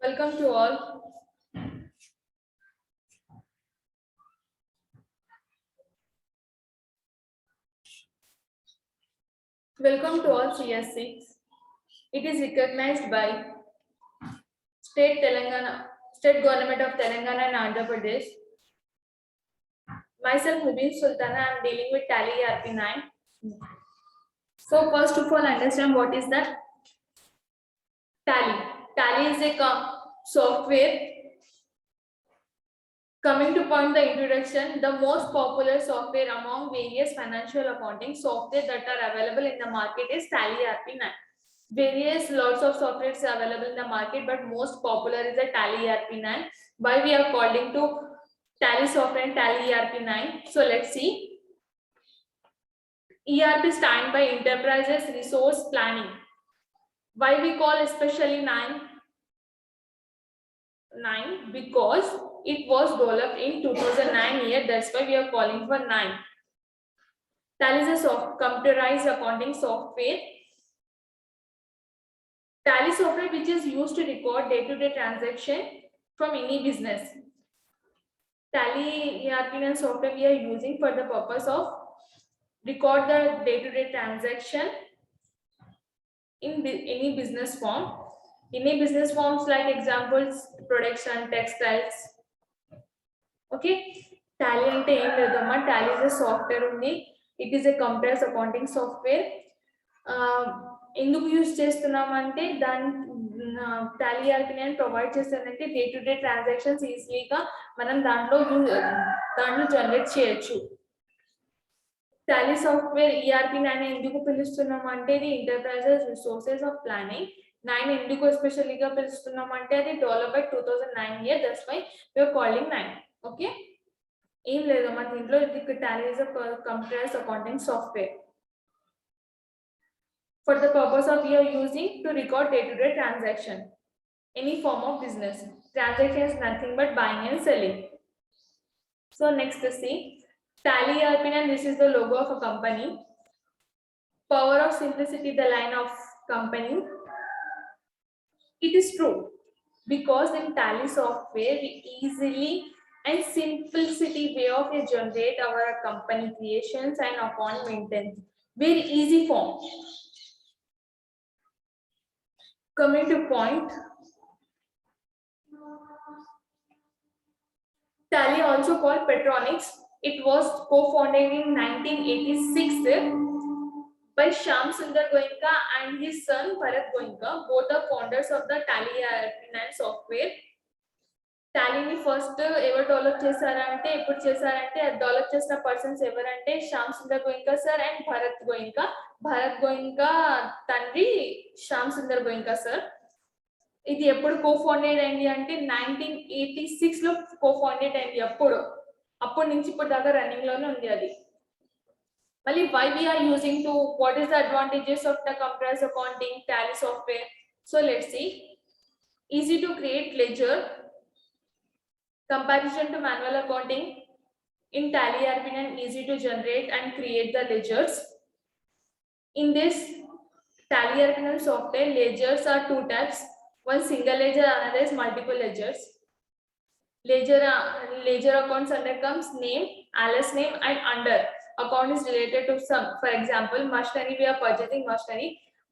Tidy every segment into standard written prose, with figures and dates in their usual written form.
Welcome to all. Welcome to all CS6. It is recognized by State Government of Telangana and Andhra Pradesh. Myself, Mubin Sultana, I am dealing with Tally ERP9. So first of all, understand what is that Tally. Tally is a software. Coming to point the introduction, the most popular software among various financial accounting software that are available in the market is Tally ERP9. Various lots of softwares are available in the market, but most popular is the Tally ERP9. Why we are calling to Tally software and Tally ERP9? So let's see. ERP stand by Enterprises Resource Planning. Why we call especially 9? Because it was developed in 2009 year. That's why we are calling for 9. Tally is a computerized accounting software. Tally software which is used to record day-to-day transaction from any business. Tally ERP software we are using for the purpose of record the day-to-day transaction in any business form. Any business forms like examples, production, textiles. Okay. Tally ante em ledamma. Tally is a software undi. It is a computerized accounting software. ఎందుకు use చేస్తున్నామంటే దాని Tally ERP9 provide చేస్తానంటే day to day transactions ఈజీగా మనం దాంట్లో generate చేయొచ్చు. Tally software ERP9 ఎందుకు పిలుస్తున్నామంటే ఇది ఎంటర్ప్రైజెస్ రిసోర్సెస్ ఆఫ్ ప్లానింగ్. 9 ఎందుకు ఎస్పెషల్లీగా పిలుస్తున్నామంటే అది develop by 2009 year. That's why we are calling 9. Okay. ఏం లేదమ్మా దీంట్లో ఇది Tally is a computerised accounting software. For the purpose of we are using to record day-to-day transaction, any form of business. Transaction is nothing but buying and selling. So next to see Tally ERP9, this is the logo of a company. Power of simplicity, the line of company. It is true because in Tally software we easily and simplicity way of generate our company creations and account maintenance. Very easy form. Coming to point, Tally, also called Petronics, it was co-founded in 1986 by Shyam Sundar Goenka and his son Bharat Goenka, both the founders of the Tally ERP9 software. టాలీని first ఎవరు develop చేశారంటే ఎప్పుడు చేశారంటే develop చేసిన persons ఎవరంటే Shyam Sundar Goenka sir and Bharat Goenka. Bharat Goenka తండ్రి Shyam Sundar Goenka sir. ఇది ఎప్పుడు కోఫౌండెడ్ అయింది అంటే 1986 లో కోఫౌండెడ్ అయింది. అప్పటి నుంచి ఇప్పుడు దాకా రన్నింగ్ లోనే ఉంది అది. మళ్ళీ why we are using to what is the advantages of the computerized accounting Tally software? So let's see. Easy to create ledger. Comparison to manual accounting, in Tally ERP9 easy to generate and create the ledgers. In this Tally ERP9 software, ledgers are two types. One single ledger, another is multiple ledgers. Ledger accounts under comes name, alias name, and under account is related to some. For example, machinery, we are purchasing machinery.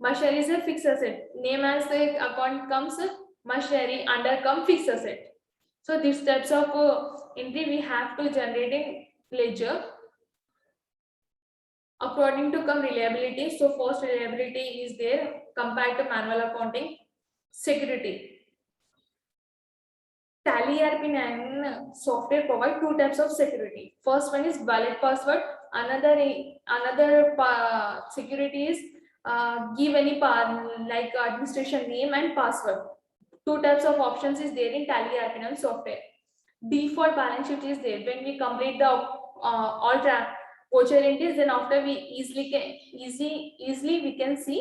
Machinery is a fixed asset. Name as the account comes machinery, under come fixed asset. So these types of entry we have to generate in ledger. According to come reliability, so first reliability is there compared to manual accounting. Security. Tally ERP9 software provide two types of security. First one is valid password. Another security is give any like administration name and password. Two types of options is there in Tally ERP9 software. Default balance sheet is there. When we complete the all voucher entries, then after we easily we can see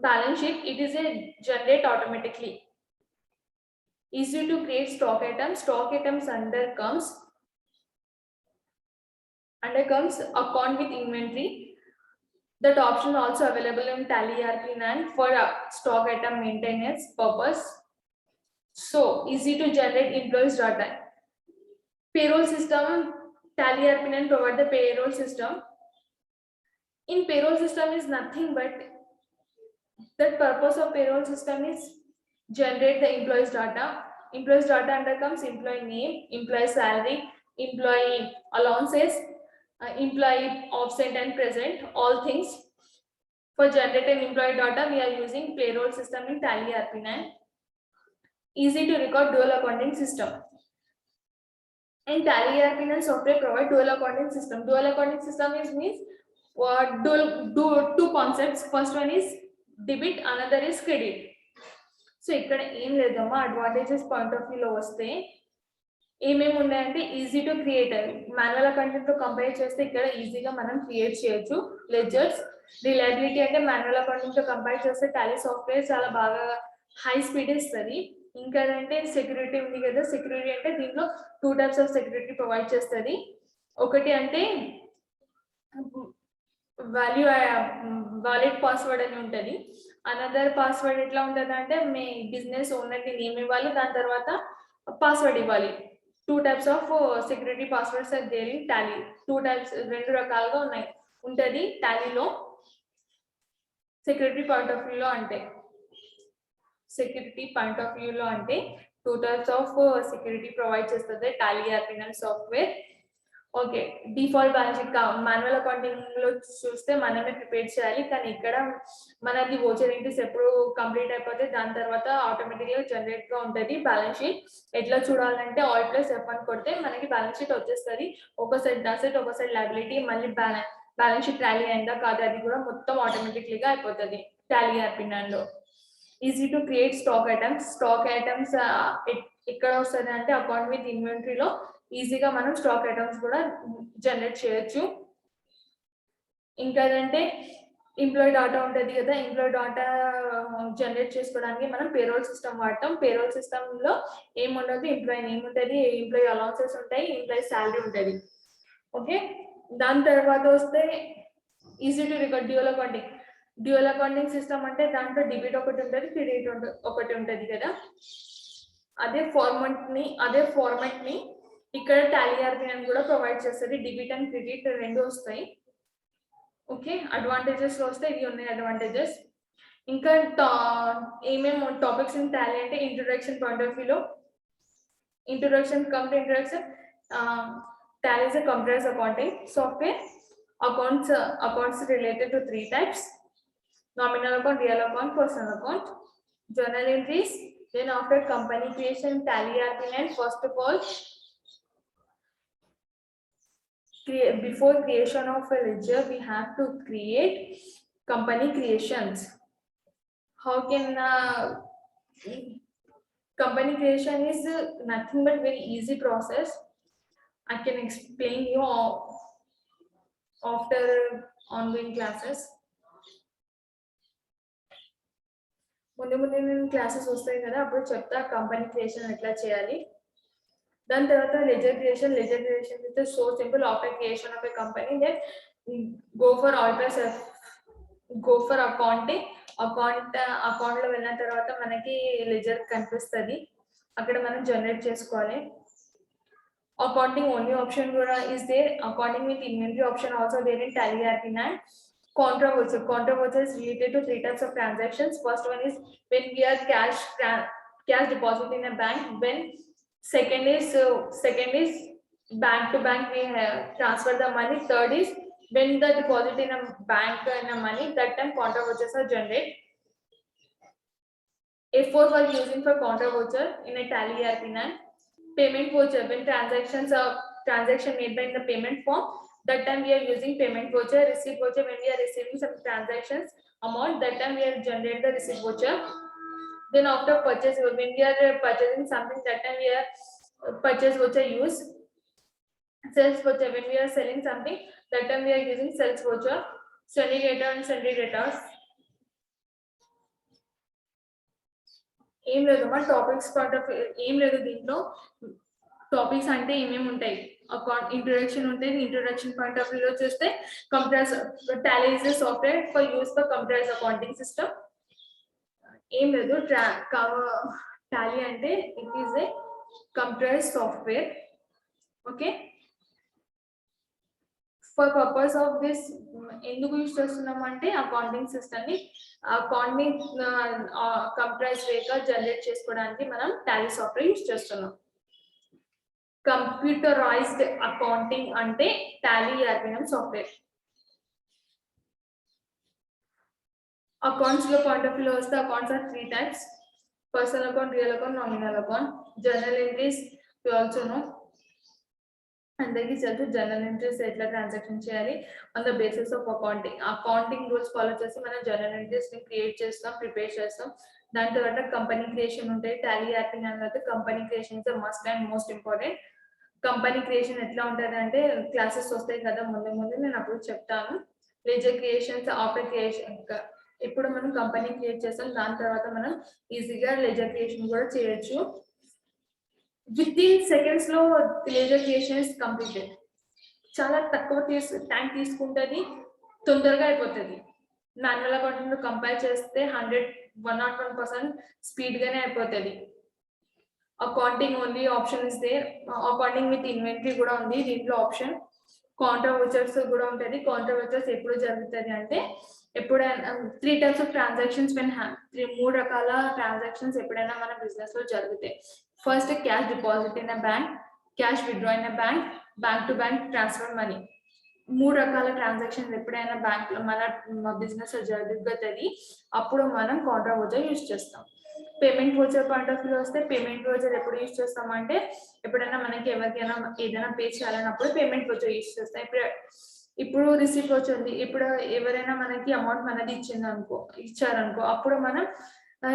balance sheet. It is a generate automatically. Easy to create stock items. Stock items under comes account with inventory. That option also available in Tally ERP9 for stock item maintenance purpose. So easy to generate employees data. Payroll system, Tally ERP9 provide the payroll system. In payroll system is nothing but the purpose of payroll system is generate the employees data. Employees data under comes employee name, employee salary, employee allowances, employee absent and present, all things. For generating employee data, we are using payroll system in Tally ERP9. Easy to record dual accounting system. In Tally ERP9 software provide dual accounting system. Dual accounting system is means two concepts. First one is debit, another is credit. So ఇక్కడ ఏం లేదమ్మా, advantages point of వ్యూలో వస్తే ఏమేమి ఉన్నాయంటే easy to create. Manual accounting తో compare చేస్తే ఇక్కడ ఈజీగా మనం క్రియేట్ చేయొచ్చు లెడ్జర్స్. రిలయబిలిటీ అంటే మాన్యువల్ అకౌంటింగ్ తో కంపేర్ చేస్తే టాలీ సాఫ్ట్వేర్ చాలా బాగా హై స్పీడ్ ఇస్తుంది. ఇంకా అంటే సెక్యూరిటీ ఉంది కదా, సెక్యూరిటీ అంటే దీంట్లో 2 టైప్స్ ఆఫ్ సెక్యూరిటీ ప్రొవైడ్ చేస్తుంది. ఒకటి అంటే వాలిడ్ పాస్వర్డ్ అని ఉంటుంది. అనదర్ పాస్వర్డ్ ఎట్లా ఉంటుంది అంటే మీ బిజినెస్ ఓనర్కి నేమ్ ఇవ్వాలి, దాని తర్వాత పాస్వర్డ్ ఇవ్వాలి. 2 types of security passwords are there in Tally. 2 types, 2 రకాలుగా ఉంటుంది టాలీలో. సెక్యూరిటీ పాయింట్ ఆఫ్ వ్యూలో అంటే 2 టైప్స్ ఆఫ్ సెక్యూరిటీ ప్రొవైడ్ చేస్తుంది Tally ERP9 software. Okay, default balance sheet manual accounting లో చూస్తే మనమే ప్రిపేర్ చేయాలి, కానీ ఇక్కడ మనది వోచర్ ఎంట్రీస్ ఎప్పుడు కంప్లీట్ అయిపోతే దాని తర్వాత ఆటోమేటిక్ గా జనరేట్ గా ఉంటుంది బ్యాలెన్స్ షీట్. ఎట్లా చూడాలంటే Alt+F1 కొడితే మనకి బ్యాలెన్స్ షీట్ వచ్చేస్తుంది. ఒక సైడ్ అసెట్, ఒక సైడ్ లయబిలిటీ, మళ్ళీ బ్యాలెన్స్ షీట్ టాలీ అయిందా కాదు అది కూడా మొత్తం ఆటోమేటిక్లీగా అయిపోతుంది టాలీ ERP9 లో. Easy to create stock items. Stock items ఎక్కడ వస్తుంది అంటే అకౌంట్ విత్ ఇన్వెంటరీలో ఈజీగా మనం స్టాక్ ఐటమ్స్ కూడా జనరేట్ చేయొచ్చు. ఇంకా అంటే ఎంప్లాయీ డాటా ఉంటుంది కదా, ఎంప్లాయీ డాటా జనరేట్ చేసుకోవడానికి మనం పేరోల్ సిస్టమ్ వాడతాం. పేరోల్ సిస్టమ్ లో ఏముండదు, ఎంప్లాయీ నేమ్ ఉంటుంది, ఎంప్లాయీ అలౌన్సెస్ ఉంటాయి, ఎంప్లాయీ శాలరీ ఉంటుంది. ఓకే, దాని తర్వాత వస్తే easy to record dual accounting. Dual accounting system అంటే దాంట్లో డెబిట్ ఒకటి ఉంటుంది, క్రెడిట్ ఒకటి ఉంటుంది కదా. అదే ఫార్మాట్ ని ఇక్కడ టాలీ ERP9 కూడా ప్రొవైడ్ చేస్తుంది. డెబిట్ అండ్ క్రెడిట్ రెండు వస్తాయి. ఓకే, అడ్వాంటేజెస్ వస్తే ఇవి ఉన్నాయి అడ్వాంటేజెస్. ఇంకా ఏమేమి టాపిక్స్ ఇన్ టాలీ అంటే ఇంట్రొడక్షన్ పాయింట్ ఆఫ్ వ్యూలో, introduction Tally is a computerised accounting software. Accounts related to 3 types: nominal account, real account, personal account. Journal entries. Then after company creation, Tally ERP9 first of all, before creation of a ledger we have to create company creations. How can company creation is nothing but very easy process. I can explain you after ongoing classes. ముందు నేను classes వస్తాయి కదా, అప్పుడు చెప్తా company creation ఎట్లా చేయాలి. దాని తర్వాత ledger creation is so simple. After creation of a company then go for accounting. Account లో వెళ్ళిన తర్వాత మనకి లెజర్ కనిపిస్తుంది, అక్కడ మనం జనరేట్ చేసుకోవాలి. అకౌంటింగ్ ఓన్లీ ఆప్షన్ కూడా is there. Accounting with inventory option also there in Tally ERP9. Contra voucher is related to 3 types of transactions. First one is when we are cash deposit in a bank. When second is bank to bank we have transfer the money. Third is when the deposit in a bank in a money, that time contra vouchers are generated. F4 were using for contra voucher in a Tally ERP9. Payment voucher, when transaction made by the payment form, that time we are using payment voucher. Receipt voucher, when we are receiving some transactions amount, that time we are generate the receipt voucher. Then after purchase, when we are purchasing something, that time we are purchase voucher use. Sales voucher, when we are selling something, that time we are using sales voucher. Sundry debtor and sundry debtors. ఏం లేదు మా topics point of ఏం లేదు దీంట్లో. Topics అంటే ఏమేమి ఉంటాయి, account introduction ఉంటుంది. ఇంట్రొడక్షన్ పాయింట్ ఆఫ్ వ్యూలో చూస్తే computers Tally is a software for use for computers accounting system. ఏం లేదు, టాలీ అంటే it is a computer software. Okay, for purpose of this ఎందుకు యూజ్ చేస్తున్నాం అంటే అకౌంటింగ్ సిస్టమ్ ని అకౌంటింగ్ కంప్యూటరైజ్ వేగా జనరేట్ చేసుకోవడానికి మనం టాలీ సాఫ్ట్వేర్ యూజ్ చేస్తున్నాం. కంప్యూటరైజ్డ్ అకౌంటింగ్ అంటే టాలీ ERP సాఫ్ట్వేర్. అకౌంట్స్ లో పాయింట్ ఆఫ్ వ్యూలో వస్తే accounts are 3 types: personal account, real account, nominal account. Journal entries you also know. అందరికీ తెలుసు జర్నల్ ఎంట్రీస్ ఎట్లా ట్రాన్సాక్షన్ చేయాలి on the basis of accounting rules follow చేసి మనం జర్నల్ ఎంట్రీస్ ని క్రియేట్ చేస్తాం, ప్రిపేర్ చేస్తాం. దాని తర్వాత కంపెనీ క్రియేషన్ ఉంటాయి. టాలీ ERP అనేది company creation is must and most important. Company creation ఎట్లా ఉంటుంది అంటే క్లాసెస్ వస్తాయి కదా ముందు నేను అప్పుడు చెప్తాను. లెజర్ క్రియేషన్స్, ఆఫ్టర్ క్రియేషన్, ఇప్పుడు మనం కంపెనీ క్రియేట్ చేస్తాం, దాని తర్వాత మనం ఈజీగా లెజర్ క్రియేషన్ కూడా చేయొచ్చు. విత్ ఇన్ సెకండ్స్ లో లెజర్ క్రియేషన్ ఇస్ కంప్లీటెడ్. చాలా తక్కువ టైం తీసుకుంటుంది, తొందరగా అయిపోతుంది. మాన్యువల్ అకౌంటింగ్ కంపేర్ చేస్తే 101% స్పీడ్ గానే అయిపోతుంది. Accounting only option is there. Accounting with inventory కూడా ఉంది దీంట్లో ఆప్షన్. కౌంటర్ వచ్చర్స్ కూడా ఉంటుంది. కౌంటర్ వచ్చర్స్ ఎప్పుడు జరుగుతుంది అంటే ఎప్పుడైనా 3 types ఆఫ్ ట్రాన్సాక్షన్స్ మూడు రకాల ట్రాన్సాక్షన్స్ ఎప్పుడైనా మన బిజినెస్ లో జరుగుతాయి. First cash deposit in a bank, cash withdraw in a bank, bank to bank transfer money. మూడు రకాల ట్రాన్సాక్షన్స్ ఎప్పుడైనా బ్యాంక్ లో మన బిజినెస్ లో జరుగుతుంది, అప్పుడు మనం కౌంటర్ వచ్చర్ యూజ్ చేస్తాం. Payment voucher point of view వస్తే పేమెంట్ వోచర్ ఎప్పుడు యూజ్ చేస్తామంటే ఎప్పుడైనా మనకి ఎవరికైనా ఏదైనా పే చేయాలన్నప్పుడు పేమెంట్ వోచర్ యూజ్ చేస్తాం. ఇప్పుడు రిసిప్ట్ వచ్చింది, ఇప్పుడు ఎవరైనా మనకి అమౌంట్ మనది ఇచ్చారనుకో అప్పుడు మనం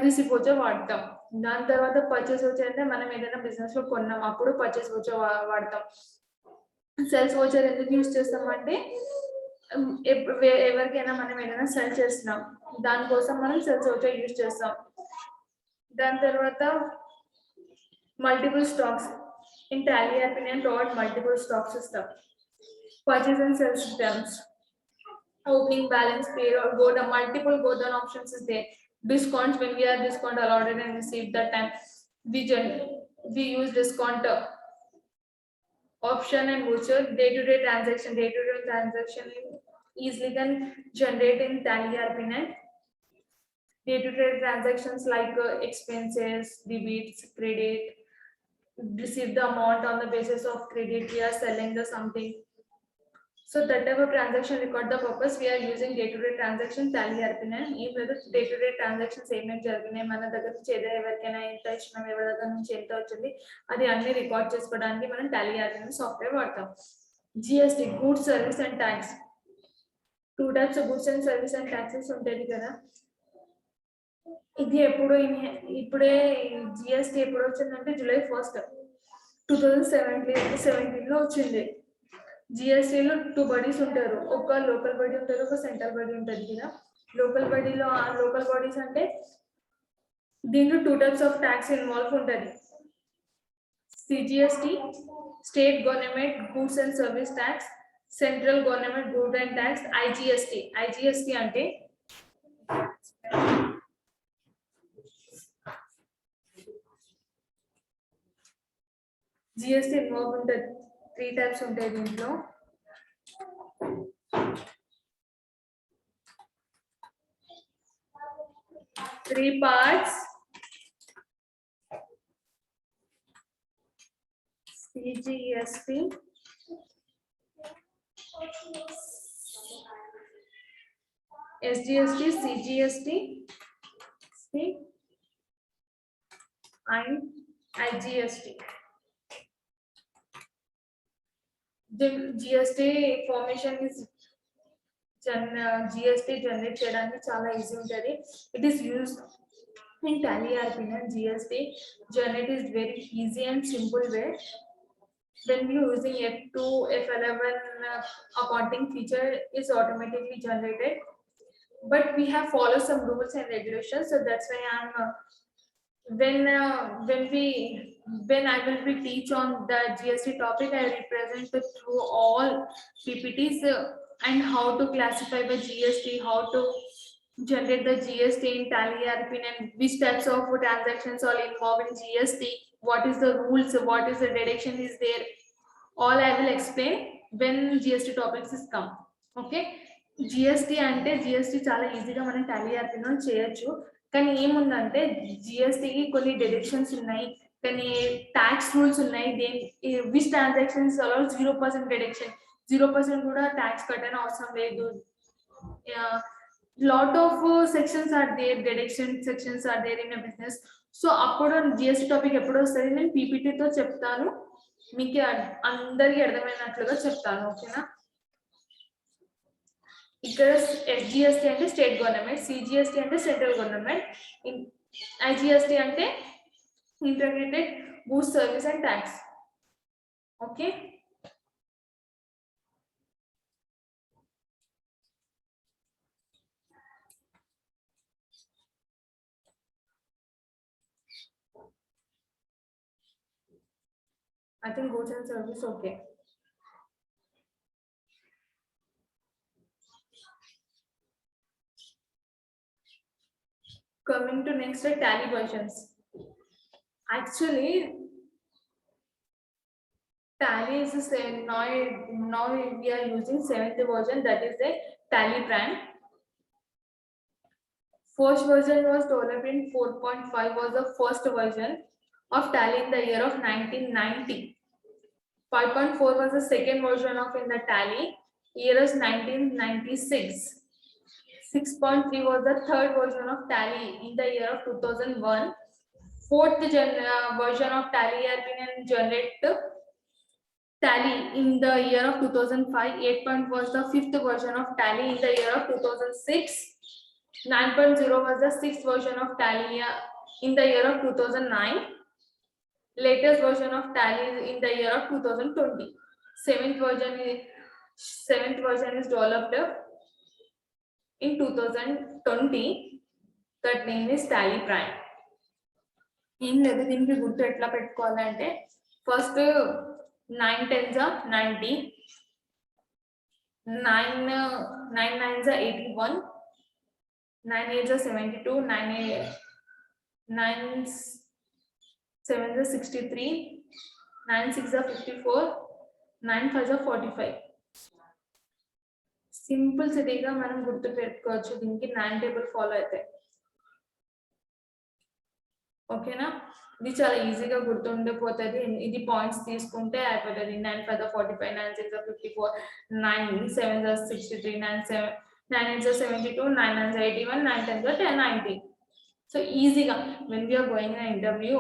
రిసిప్ట్ వోచర్ వాడతాం. దాని తర్వాత పర్చేస్ వోచర్ అంటే మనం ఏదైనా బిజినెస్ లో కొన్నాం అప్పుడు పర్చేస్ వోచర్ వాడతాం. సేల్స్ వోచర్ ఎందుకు యూజ్ చేస్తామంటే ఎవరికైనా మనం ఏదైనా సెల్ చేస్తున్నాం దానికోసం మనం సేల్స్ వోచర్ యూజ్ చేస్తాం. దాని తర్వాత multiple stocks in Tally ERP provide multiple stocks ఇస్తాం. Purchase and sales terms, opening balance, payroll, go the multiple go down options is there. Discounts, when we are discount allotted and received that time we use discount option and voucher. Day-to-day transaction easily can generate in Tally ERP. Day-to-day transactions like expenses, debits, credit, receive the amount on the basis of credit, we are selling the something. So that type of transaction record the purpose we are using day-to-day transaction Tally ERP. ఈ day-to-day transactions ఏమేమి జరిగినాయి, మన దగ్గర నుంచి ఏదో ఎవరికైనా ఎంత ఇచ్చినాం, ఎవరి దగ్గర నుంచి ఎంత వచ్చింది, అది అన్ని రికార్డ్ చేసుకోవడానికి మనం టాలీ ERP సాఫ్ట్వేర్ వాడతాం. GST, goods service and tax. 2 types of goods and service and taxes ఉంటుంది కదా. ఇది ఇప్పుడే జిఎస్టీ ఎప్పుడు వచ్చిందంటే July 1st 2017 లో వచ్చింది. జిఎస్టీలో 2 bodies ఉంటారు, ఒక లోకల్ బాడీ ఉంటారు, ఒక సెంట్రల్ బాడీ ఉంటుంది కదా. లోకల్ బాడీస్ అంటే దీంట్లో 2 types ఆఫ్ ట్యాక్స్ ఇన్వాల్వ్ ఉంటుంది. CGST, state government goods and service tax, central government good and tax. IGST అంటే జిఎస్టీ ఇన్వాల్వ్ ఉంటుంది. 3 types ఉంటాయి దీంట్లో. Three parts: CGST, SGST, CGST and IGST. The GST formation is GST generate చేయడానికి చాలా easy ఉంటుంది. It is used in Tally ERP. GST generate is very easy and simple way. When we using F2, F11 accounting feature is automatically generated, but we have followed some rules and regulations, so that's why I'm when I will be teach on the GST topic, I represent through all PPTs and how to classify the GST, how to generate the GST in Tally ERP, and which types of transactions are involved in GST, what is the rules, what is the deduction is there, all I will explain when GST topics is come. Okay, GST అంటే GST చాలా ఈజీగా మనం Tally యాప్లో చేయొచ్చు. కానీ ఏముందంటే జిఎస్టీకి కొన్ని డెడిక్షన్స్ ఉన్నాయి, కానీ ట్యాక్స్ రూల్స్ ఉన్నాయి. దేని విచ్ ట్రాన్సాక్షన్స్ 0% డెడిక్షన్, 0% కూడా ట్యాక్స్ కట్టని అవసరం లేదు. Lot of sections are there, deduction sections are there in business. So అప్పుడు జిఎస్టీ టాపిక్ ఎప్పుడు వస్తుంది, నేను పీపీటీతో చెప్తాను, మీకు అందరికి అర్థమైనట్లుగా చెప్తాను. ఓకేనా, ఇక్కడ ఎస్జిఎస్టీ అంటే స్టేట్ గవర్నమెంట్, సిజిఎస్టీ అంటే సెంట్రల్ గవర్నమెంట్, ఐజిఎస్టీ అంటే integrated goods service and tax. Okay, I think goods and service. Okay. Coming to next tally versions. Actually, tally is the same. Now we are using 7th version, that is the Tally Prime. First version was developed in 4.5, was the first version of Tally in the year of 1990. 5.4 was the second version of in the Tally, year is 1996. 6.3 was the third version of Tally in the year of 2001. Fourth version of Tally has been generated Tally in the year of 2005. 8. Was the fifth version of Tally in the year of 2006. 9.0 was the sixth version of Tally in the year of 2009. Latest version of Tally in the year of 2020. Seventh version is developed in 2020. That name is Tally Prime. ఏం లేదు, దీనికి గుర్తు ఎట్లా పెట్టుకోవాలంటే first 9 10s are 90, 9 9s are 81, 9 8s are 72, 9 7s are 63, 9 6s are 54, 9 5s are 45. Simple సిటీగా మనం గుర్తు పెట్టుకోవచ్చు, దీనికి 9 టేబుల్ ఫాలో అయితే. ఓకేనా, ఇది చాలా ఈజీగా గుర్తుండిపోతుంది. ఇది పాయింట్స్ తీసుకుంటే అయిపోతుంది. 9 5 45, 9 6 54, 9 7 63, 9 8 72, 9 9 81, 9 10 90. So ఈజీగా when we are going in an interview,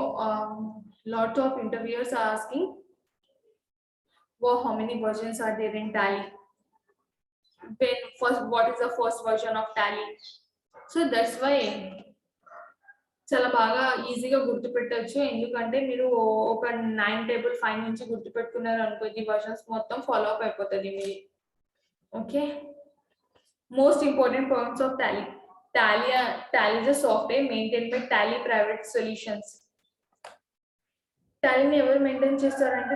lot of interviewers are asking, well, how many versions are there in Tally? When first, what is the first version of Tally? So that's why చాలా బాగా ఈజీగా గుర్తుపెట్టచ్చు. ఎందుకంటే మీరు ఒక 9 table 5 నుంచి గుర్తుపెట్టుకున్నారు అనుకో, ఈ versions మొత్తం ఫాలో అప్ అయిపోతుంది మీరు. Okay, most important points of Tally. Tally is a software maintain by Tally private solutions. టాలీని ఎవరు మెయింటైన్ చేస్తారంటే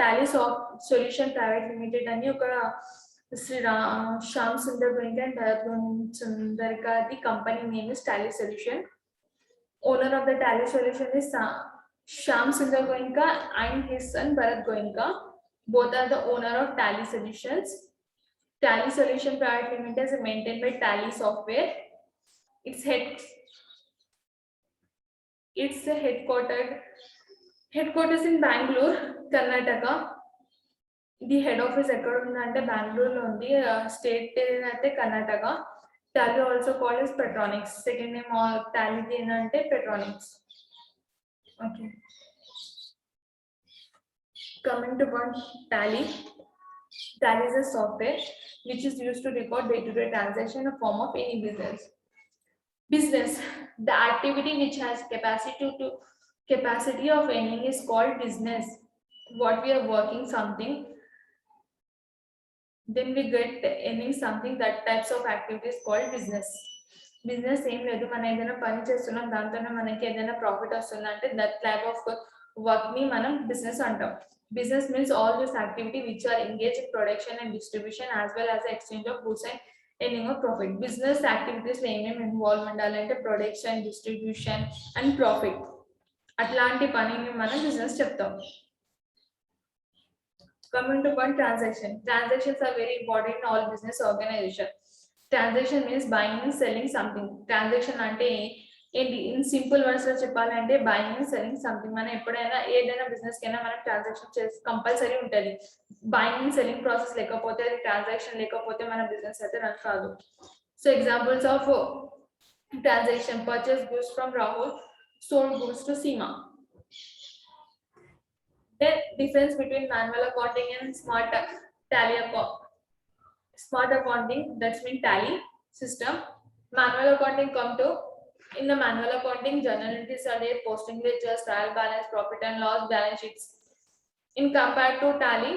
టాలీ సొల్యూషన్ ప్రైవేట్ లిమిటెడ్ అని ఒక శ్యామ్ సుందర్ గోయింకా అండ్ భరత్ సుందర్ కా the company name is Tally solution. Owner of the Tally solution is Shyam Sundar Goenka and his son Bharat Goenka. Both are the owner of Tally Solutions. Tally Solution Private Limited is maintained by Tally Software. It's headquarters in Bangalore, Karnataka. The head office ఎక్కడ ఉందంటే బెంగళూరులో ఉంది. State అయితే Karnataka. Tally also called as Petronics. Second name of Tally ఏంటంటే Petronics. Okay. Coming to one Tally. Tally is a software which is used to record day-to-day transaction in the form of any business. The activity which has capacity of earning is called business. What we are working something, then we get earning something, that types of activities called business. Business ఏం లేదు, మనం ఏదైనా పని చేస్తున్నాం దాంతోనే మనకి ఏదైనా profit వస్తుంది అంటే దట్ టైప్ ఆఫ్ వర్క్ ని మనం బిజినెస్ అంటాం. Business means all this activity which are engage in production and distribution as well as exchange of goods and earning of profit. Business activities లో ఏమేమి ఇన్వాల్వ్ ఉండాలంటే production, distribution and profit. అట్లాంటి పనిని మనం business చెప్తాం. Coming to one transaction. Transactions are very important in all business organization. Transaction means buying and selling something. Transaction అంటే ఏంటి, in simple words లో చెప్పాలంటే బయింగ్ అండ్ సెల్లింగ్ సంథింగ్. మనం ఎప్పుడైనా ఏదైనా బిజినెస్ కైనా మనం ట్రాన్సాక్షన్ చేసి కంపల్సరీ ఉంటుంది. బయింగ్ అండ్ సెల్లింగ్ ప్రాసెస్ లేకపోతే, అది ట్రాన్సాక్షన్ లేకపోతే మన బిజినెస్ అయితే రన్ కాదు. So examples of transaction: purchase goods from Rahul, sold goods to Seema. Then difference between manual accounting and smart tally smart accounting, that's mean tally system. Manual accounting come to, in the manual accounting journal entries are there, posting ledgers, trial balance, profit and loss, balance sheets. In compared to tally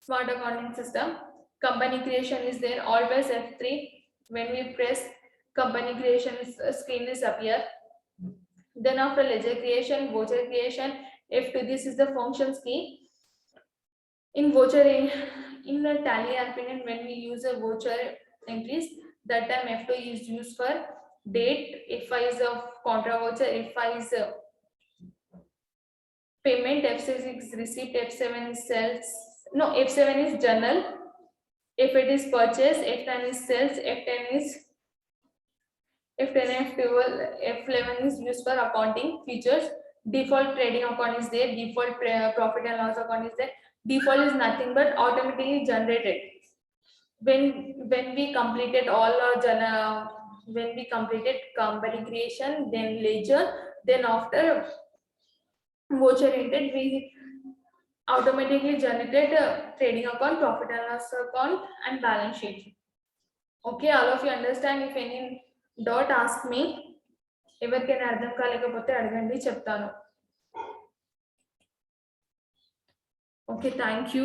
smart accounting system, company creation is there. Always F3, when we press company creation screen is appear. Then after ledger creation, voucher creation, F2, this is the functions key. In voucher, in the tally opinion, when we use a voucher entries, that time F2 is used for date, F5 is of contra voucher, F5 is payment, F6 is receipt, F7 is sales, no, F7 is journal, F8 is purchase, F9 is sales, F10 is F10, F12, F11 is used for accounting features. Default trading account is there, default profit and loss account is there. Default is nothing but automatically generated when we completed all our when we completed company creation, then ledger, then after voucher entered, we automatically generated trading account, profit and loss account and balance sheet. Okay, all of you understand? If any doubt, ask me. ఎవరికైనా అర్థం కాలేకపోతే అడగండి, చెప్తాను. Okay, thank you.